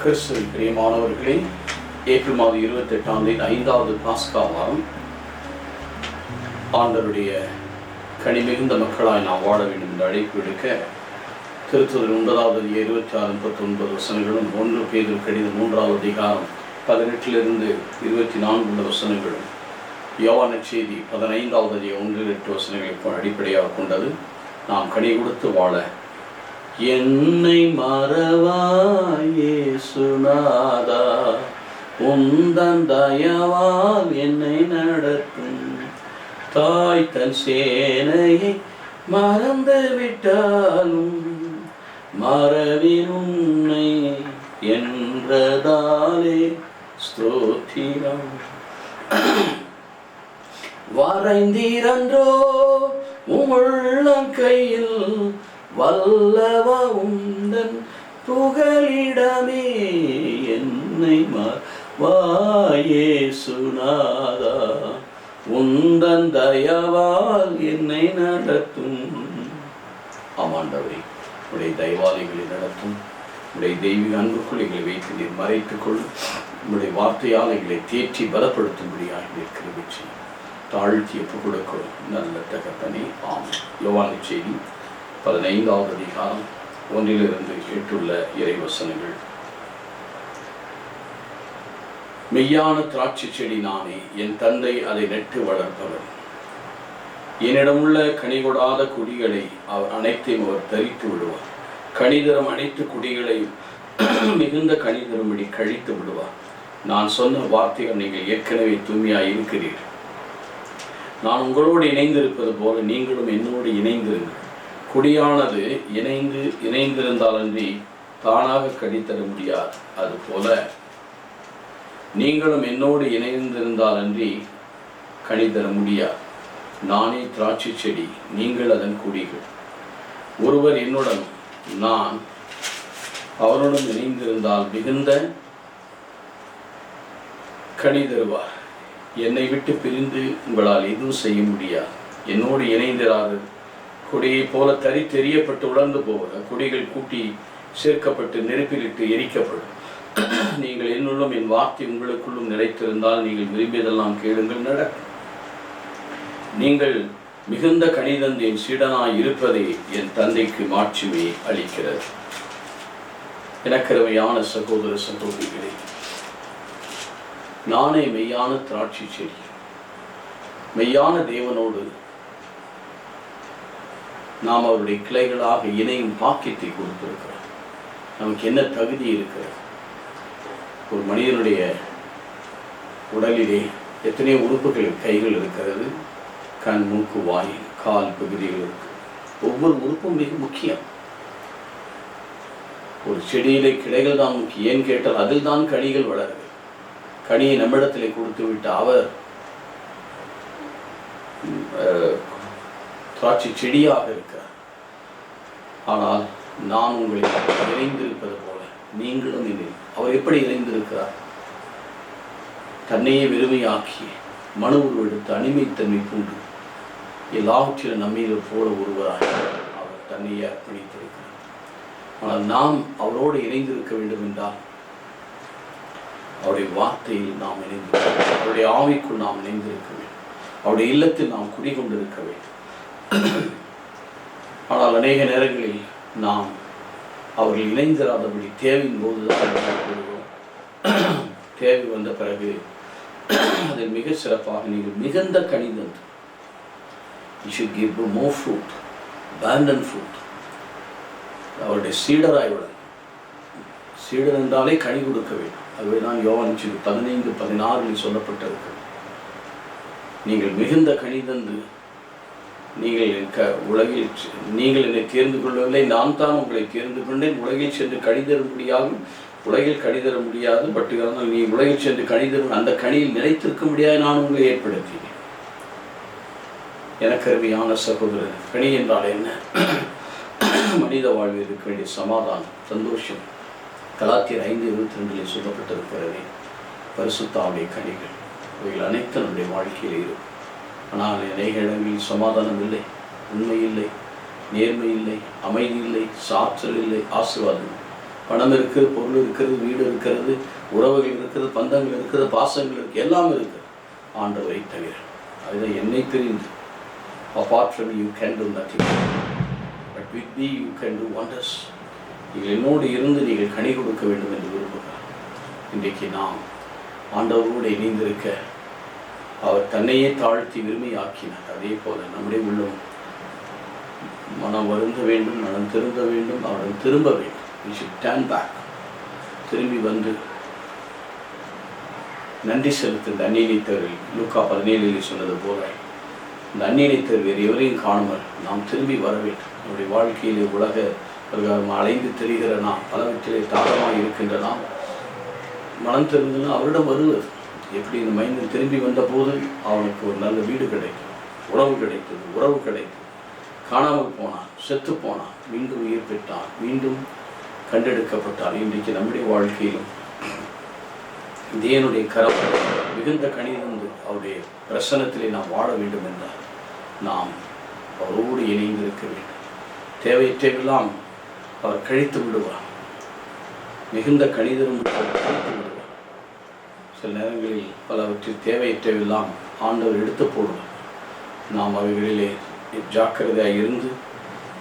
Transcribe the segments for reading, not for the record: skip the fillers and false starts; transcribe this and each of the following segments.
கிறிஸ்துவில் பிரியமானவர்களே, ஏப்ரல் மாதம் 28ஆம் தேதி 5வது பாஸ்கா வாரம். ஆண்டவருடைய கனி மிகுந்த மக்களாய் நாம் வாழ வேண்டும் என்று அழைப்பு விடுக்க, திருத்துதல் 9வது 26-39 வசனங்களும், 1 பேதுரு கடிதம் 3வது அதிகாரம் 18 24 வசனங்களும், யோவான் நற்செய்தி 15வது அதிகாரம் 1-8 வசனங்களை அடிப்படையாக கொண்டது. நாம் கனி கொடுத்து வாழ என்னை மறவாய் இயேசுநாதா, உந்தன் தயவால் என்னை நடத்தும். தாய் தன் சேனையை மறந்து விட்டாலும் மறவின் உன்னை என்றதாலே ஸ்தோத்திரம். வரைந்தீரன்றோ உமுள்ளம் கையில், வல்லவ உந்தன் புகலிடமே. என்னை மறவாயேசுநாதா, உந்தன் தயவால் என்னை நடத்தும். ஆமாண்டவரே, உடைய தயவாலைகளை நடத்தும். உடைய தெய்வீக அன்புக்குள் எங்களை வைத்து நீர் மறைத்துக் கொள்ளும். உடைய வார்த்தையால் எங்களை தேற்றி பலப்படுத்தும்படியாக இருக்கிற தாழ்த்தி ஒப்புக் கொடுக்கும் நல்ல தகப்பனே. ஆமாம். யோவான் நற்செய்தி 15வது அதிகாரம் 1-8 இறைவசனங்கள். மெய்யான திராட்சை செடி நானே, என் தந்தை அதை நட்டு வளர்ப்பவர். என்னிடமுள்ள கனி கொடாத குடிகளை அவர் அனைத்தையும் அவர் தரித்து விடுவார். கனிதரும் அனைத்து குடிகளையும் மிகுந்த கனிதரும்படி கழித்து விடுவார். நான் சொன்ன வார்த்தைகள் நீங்கள் ஏற்கனவே தூய்மையாக இருக்கிறீர்கள். நான் உங்களோடு இணைந்திருப்பது போல நீங்களும் என்னோடு இணைந்திருங்கள். குடியானது இணைந்திருந்தாலன்றி தானாக கடித்தர முடியாது. அதுபோல நீங்களும் என்னோடு இணைந்திருந்தாலன்றி கனிதர முடியாது. நானே திராட்சை செடி, நீங்கள் அதன் குடிகள். ஒருவர் என்னுடன் நான் அவருடன் இணைந்திருந்தால் மிகுந்த கனி தருவார். என்னை விட்டு பிரிந்து உங்களால் எதுவும் செய்ய முடியாது. என்னோடு இணைந்திராது கொடியை போல தரித்தெறியப்பட்டு உலர்ந்து போவது. கொடிகள் கூட்டி சேர்க்கப்பட்டு நெருப்பிலிட்டு எரிக்கப்படும். நீங்கள் என்னுள்ளும் என் வார்த்தை உங்களுக்குள்ளும் நிலைத்திருந்தால் நீங்கள் விரும்பியதெல்லாம் கேளுங்கள், நடக்கும். நீங்கள் மிகுந்த கனிதந்து என் சீடனாய் இருப்பதே என் தந்தைக்கு மாட்சிமையை அளிக்கிறது. எனக்கருமையான சகோதர சகோதரிகளே, நானே மெய்யான திராட்சை செடி. மெய்யான தேவனோடு நாம் அவருடைய கிளைகளாக இணையும் பாக்கியத்தை கொடுத்திருக்கிறோம். நமக்கு என்ன தகுதி இருக்கிறது? ஒரு மனிதனுடைய உடலிலே எத்தனையோ உறுப்புகள், கைகள் இருக்கிறது, கண், மூக்கு, வாய், கால் பகுதிகள் இருக்கு. ஒவ்வொரு உறுப்பும் மிக முக்கியம். ஒரு செடியிலே கிளைகள் தான் முக்கியம். ஏன் கேட்டால் அதில் தான் கனிகள் வளருது. கனியை நம்மிடத்திலே கொடுத்து விட்டு அவர் திராட்சை செடியாக இருக்கிறார். ஆனால் நான் உங்களை இணைந்திருப்பது போல நீங்களும் என்னில். அவர் எப்படி இணைந்திருக்கிறார்? தன்னையே வெறுமையாக்கி மனு உருவெடுத்து அடிமைத்தன்மை பூண்டு எல்லாவற்றிலும் நம்மீது போல ஒருவராக அவர் தன்னையே அர்ப்பணித்திருக்கிறார். ஆனால் நாம் அவரோடு இணைந்திருக்க வேண்டும் என்றால் அவருடைய வார்த்தையில் நாம் இணைந்திருக்க வேண்டும். அவருடைய ஆவிக்குள் நாம் இணைந்திருக்க வேண்டும். அவருடைய இல்லத்தில் நாம் குடிகொண்டிருக்க வேண்டும். ஆனால் அநேக நேரங்களில் நாம் அவர்கள் இணைந்திராதபடி தேவையின் போது தேவை வந்த பிறகு அதில் மிக சிறப்பாக நீங்கள் மிகுந்த கனிதந்து, you should give more fruit, abundant fruit. அவருடைய சீடராய்விட, சீடர் என்றாலே கனி கொடுக்க வேண்டும். அதுவே தான் யோவான் 15-16 சொல்லப்பட்டிருக்கு. நீங்கள் மிகுந்த கனிதந்து, நீங்கள் உலகில் நீங்கள் என்னை தேர்ந்து கொள்ளவில்லை, நான் தான் உங்களை தேர்ந்து கொண்டேன். உலகில் சென்று கனிதர முடியாது, உலகில் கனிதர முடியாது. பட் ஆனால் நீ உலகில் சென்று கனிதரும் அந்த கனியில் நிலைத்திருக்க முடியாது, நான் உங்களை ஏற்படுத்தினேன். எனக்கு அருமையான சகோதரர், கனி என்றால் என்ன? மனித வாழ்வில் இருக்க வேண்டிய சமாதானம், சந்தோஷம். கலாத்தியர் 5:22 சொல்லப்பட்டிருக்கிறதே பரிசுத்தாவுடைய கனிகள். இவைகள் அனைத்தும் நம்முடைய வாழ்க்கையில் இருக்கும். ஆனால் அநேக இடங்களில் சமாதானம் இல்லை, உண்மை இல்லை, நேர்மை இல்லை, அமைதி இல்லை, சாற்றல் இல்லை, ஆசீர்வாதம். பணம் இருக்கிறது, பொருள் இருக்கிறது, வீடு இருக்கிறது, உறவுகள் இருக்கிறது, பந்தங்கள் இருக்கிறது, பாசங்கள் இருக்குது, எல்லாம் இருக்குது ஆண்டவரை தவிர. அதுதான் என்னை தெரிந்து apart from you can do nothing, but with me you can do wonders. நீங்கள் என்னோடு இருந்து நீங்கள் கனி கொடுக்க வேண்டும் என்று விரும்புகிறார். இன்றைக்கு நாம் ஆண்டவரோடு இணைந்திருக்க அவர் தன்னையே தாழ்த்தி விரும்பியாக்கினார். அதே போல நம்முடைய உள்ளம் மனம் வருந்த வேண்டும், மனம் திரும்ப வேண்டும், அவரிடம் திரும்ப வேண்டும். We should turn back. திரும்பி வந்து நன்றி செலுத்த இந்த அந்நியனைத்தவர்கள் லூக்கா 17 சொன்னது போல இந்த அந்நியனைத்தவர் வேறு எவரையும் காணாமல் நாம் திரும்பி வர வேண்டும். நம்முடைய வாழ்க்கையிலே உலக பிரகாரம் அலைந்து தெரிகிற நாம், பலவற்றிலே தாகமாக இருக்கின்ற நாம் மனம் தெரிந்துன்னா அவரிடம் வருவது. எப்படி இந்த மைந்தன் திரும்பி வந்த போது அவனுக்கு ஒரு நல்ல வீடு கிடைக்கும், உறவு கிடைத்தது, உறவு கிடைத்தது. காணாமல் போனான், செத்து போனான், மீண்டும் உயிர் பெற்றான், மீண்டும் கண்டெடுக்கப்பட்டார். இன்றைக்கு நம்முடைய வாழ்க்கையிலும் தேவனுடைய கரம் மிகுந்த கனிதந்து அவருடைய பிரசன்னத்திலே நாம் வாழ வேண்டும் என்றால் நாம் அவரோடு இணைந்திருக்க வேண்டும். தேவையற்றெல்லாம் அவர் கழித்து விடுவார். மிகுந்த கணிதரும் கழித்து விடுவார். சில நேரங்களில் பலவற்றில் தேவையற்றவெல்லாம் ஆண்டவர் எடுத்து போடுவார். நாம் அவைகளிலே ஜாக்கிரதையாக இருந்து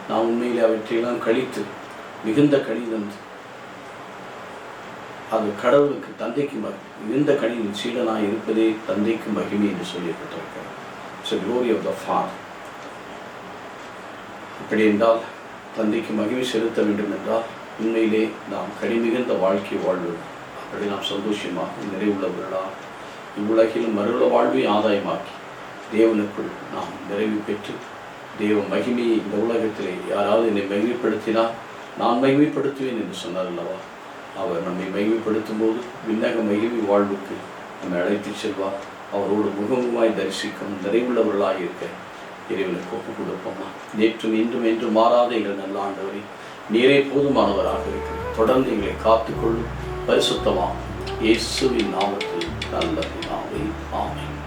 நாம் உண்மையிலே அவற்றையெல்லாம் கழித்து மிகுந்த கணிதம் அது கடவுளுக்கு தந்தைக்கு மிகுந்த கணிதம் சீடனாக இருப்பதே தந்தைக்கு மகிமை என்று சொல்லப்பட்டிருக்கிறார். It's a glory of the Father. அப்படி என்றால் தந்தைக்கு மகிமை செலுத்த வேண்டும் என்றால் உண்மையிலே நாம் கனிமிகுந்த வாழ்க்கை வாழ்வது. அப்படி நாம் சந்தோஷமாக நிறைவுள்ளவர்களாக இவ்வுலகிலும் மறுவுள்ள வாழ்வை ஆதாயமாக்கி தேவனுக்குள் நாம் நிறைவு பெற்று தேவ மகிமையை இந்த உலகத்திலே யாராவது என்னை மகிமைப்படுத்தினால் நான் மகிமைப்படுத்துவேன் என்று சொன்னார் அல்லவா? அவர் நம்மை மகிமைப்படுத்தும் போது விண்ணக மகிமை வாழ்வுக்கு நம்மை அழைத்து செல்வார். அவரோடு முகமுகமாய் தரிசிக்கும் நிறைவுள்ளவர்களாக இருக்க இறைவனுக்கு ஒப்புக் கொடுப்போமா? நேற்றும் இன்றும் என்று மாறாத எங்கள் நல்ல ஆண்டவரை நீரே போதுமானவராக இருக்கிறது. தொடர்ந்து எங்களை காத்துக்கொள்ளும் பரிசுத்தமாகும் இயேசுவின் நாமத்தில் நல்ல பிதாவே, ஆமென்.